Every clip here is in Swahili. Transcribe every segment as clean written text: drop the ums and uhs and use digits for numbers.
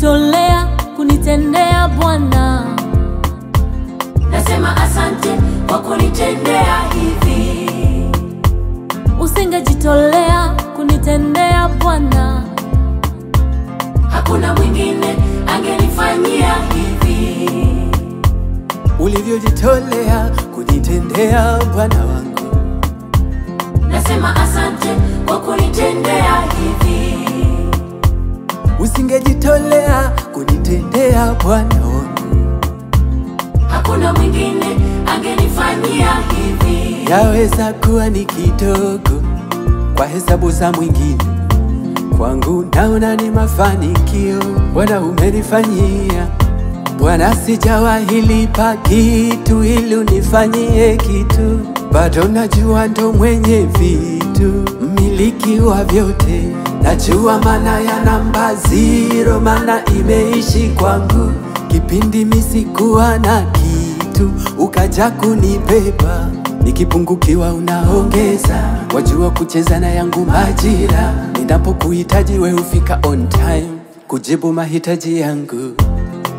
ulivyojitolea kunitendea Bwana. Nasema asante kwa kunitendea hivi. Usingejitolea kunitendea Bwana, hakuna mwingine angenifanyia hivi. Ulivyojitolea kunitendea Bwana wangu. Nasema asante kwa kunitendea hivi. Usingejitolea kunitendea Bwana wangu, hakuna mwingine angenifanyia hivi. Yaweza kuwa ni kidogo kwa hesabu za mwingine, kwangu naona ni mafanikio. Bwana umenifanyia. Bwana sijawahi lipa kitu ili unifanyie kitu, bado najua ndo mwenye vitu, mmiliki wa vyote. Najua maana ya namba 0, maana imeishi kwangu. Kipindi misikuwa na kitu, ukaja kunibeba. Nikipungukiwa unaongeza, wajua kucheza na yangu majira. Ninapokuhitaji we hufika on time, kujibu mahitaji yangu.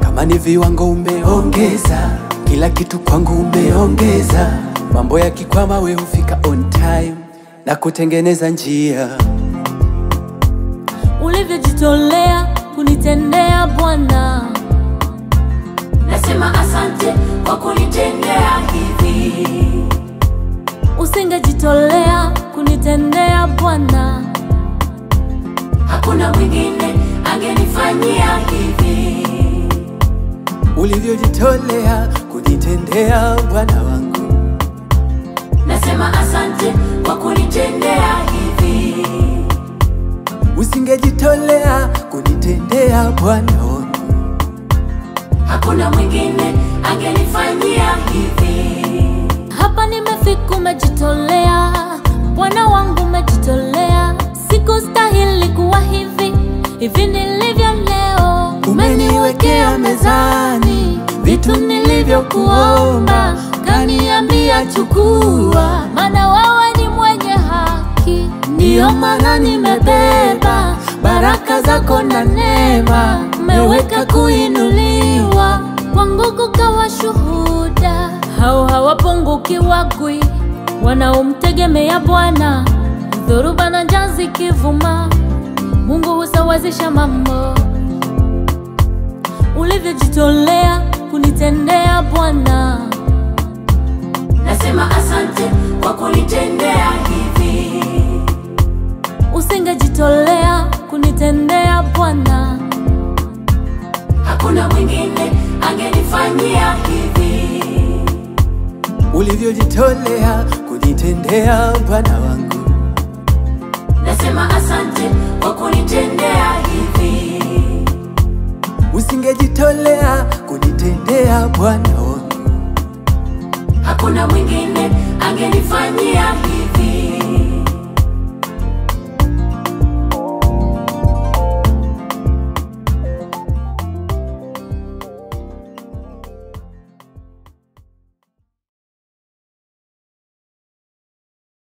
Kama ni viwango umeongeza, kila kitu kwangu umeongeza. Mambo yakikwama we hufika on time na kutengeneza njia. ulivyojitolea kunitendea Bwana. Nasema asante kwa kunitendea hivi. Usingejitolea kunitendea Bwana, hakuna mwingine angenifanyia hivi. Ulivyojitolea kunitendea Bwana wangu. Nasema asante kwa kunitendea hivi. Usingejitolea kunitendea Bwana wangu, hakuna mwingine angenifanyia hivi. hapa nimefika, umejitolea Bwana wangu, umejitolea. Sikustahili kuwa hivi nilivyo leo. umeniwekea mezani vitu nilivyokuomba, Kaniambia chukua, maana wewe ni mwenye haki. ndiyo maana nimebeba baraka zako na neema. Umeweka kuinuliwa kwangu kukawa shuhuda. Hao hawapunguki wagwi wanaomtegemea Bwana. Dhoruba na njaa zikivuma, Mungu husawazisha mambo. Ulivyojitolea kunitendea Bwana. Nasema asante kwa kunitendea hivi. Usingejitolea kunitendea Bwana, hakuna mwingine angenifanyia hivi. Ulivyojitolea kunitendea Bwana wangu. Nasema asante kwa kunitendea hivi. Usingejitolea kunitendea Bwana wangu, hakuna mwingine angenifanyia hivi.